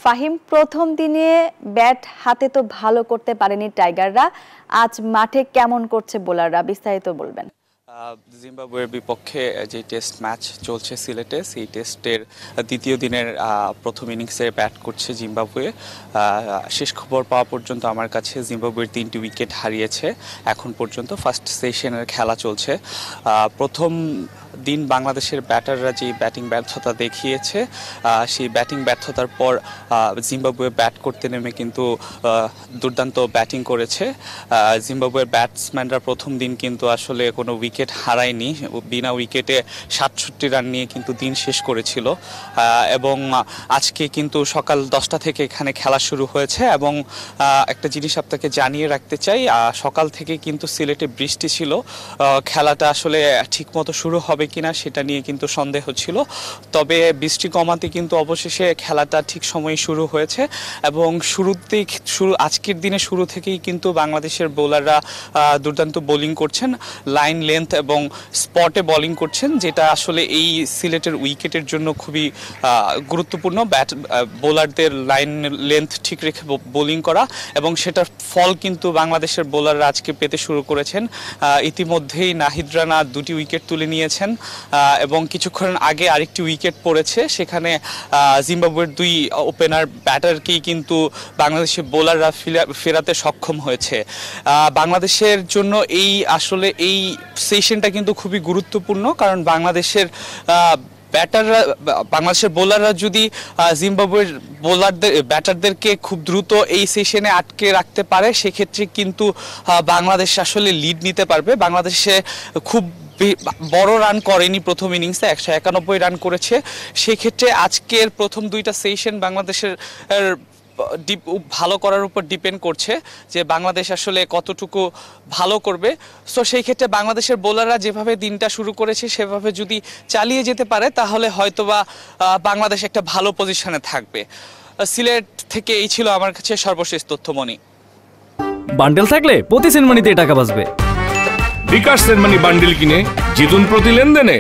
ফাহিম, প্রথম দিনে ব্যাট হাতে তো ভালো করতে পারেনি টাইগাররা, আজ মাঠে কেমন করছে বোলাররা, বিস্তারিত বলবেন। জিম্বাবুয়ের বিপক্ষে যে টেস্ট ম্যাচ চলছে সিলেটে, সেই টেস্টের দ্বিতীয় দিনের প্রথম ইনিংসে ব্যাট করছে জিম্বাবুয়ে। শেষ খবর পাওয়া পর্যন্ত আমার কাছে জিম্বাবুয়ের 3টি উইকেট হারিয়েছে এখন পর্যন্ত। ফার্স্ট সেশনের খেলা চলছে। প্রথম দিন বাংলাদেশের ব্যাটাররা যে ব্যাটিং ব্যর্থতা দেখিয়েছে, সেই ব্যাটিং ব্যর্থতার পর জিম্বাবুয়ে ব্যাট করতে নেমে কিন্তু দুর্দান্ত ব্যাটিং করেছে। জিম্বাবুয়ের ব্যাটসম্যানরা প্রথম দিন কিন্তু আসলে কোনো উইকেট হারায়নি, বিনা উইকেটে 67 রান নিয়ে কিন্তু দিন শেষ করেছিল। এবং আজকে কিন্তু সকাল 10টা থেকে এখানে খেলা শুরু হয়েছে। এবং একটা জিনিস আপনাকে জানিয়ে রাখতে চাই, সকাল থেকে কিন্তু সিলেটে বৃষ্টি ছিল। খেলাটা আসলে ঠিকমতো শুরু হবে কিনা সেটা নিয়ে কিন্তু সন্দেহ ছিল, তবে বৃষ্টি কমাতে কিন্তু অবশেষে খেলাটা ঠিক সময়ে শুরু হয়েছে। এবং আজকের দিনে শুরু থেকেই কিন্তু বাংলাদেশের বোলাররা দুর্দান্ত বোলিং করছেন, লাইন লেন্থ এবং স্পটে বোলিং করছেন, যেটা আসলে এই সিলেটের উইকেটের জন্য খুবই গুরুত্বপূর্ণ। বোলারদের লাইন লেন্থ ঠিক রেখে বোলিং করা, এবং সেটার ফল কিন্তু বাংলাদেশের বোলাররা আজকে পেতে শুরু করেছেন। ইতিমধ্যেই নাহিদ রানা 2টি উইকেট তুলে নিয়েছেন, এবং কিছুক্ষণ আগে আরেকটি উইকেট পড়েছে। সেখানে জিম্বাবুয়ের 2 ওপেনার ব্যাটারকেই কিন্তু বাংলাদেশের বোলাররা ফেরাতে সক্ষম হয়েছে। বাংলাদেশের জন্য এই সেশনটা কিন্তু খুবই গুরুত্বপূর্ণ, কারণ বাংলাদেশের বোলাররা যদি জিম্বাবুয়ের ব্যাটারদেরকে খুব দ্রুত এই সেশনে আটকে রাখতে পারে, সেক্ষেত্রে কিন্তু বাংলাদেশ আসলে লিড নিতে পারবে। বাংলাদেশে খুব বড় রান করেনি প্রথম ইনিংসে, 191 রান করেছে। সেক্ষেত্রে আজকের প্রথম 2টা সেশন বাংলাদেশের ভালো করার উপর ডিপেন্ড করছে যে বাংলাদেশ আসলে কতটুকু ভালো করবে। সো সেই ক্ষেত্রে বাংলাদেশের বোলাররা যেভাবে দিনটা শুরু করেছে সেভাবে যদি চালিয়ে যেতে পারে, তাহলে হয়তোবা বাংলাদেশ একটা ভালো পজিশনে থাকবে। সিলেট থেকে এই ছিল আমার কাছে সর্বশেষ তথ্যমণি। বান্ডেল থাকলে প্রতি সেনমানিতে টাকা বাঁচবে। বিকাশ সেনমানি বান্ডেল কিনে জিতুন প্রতি লেনদেনে।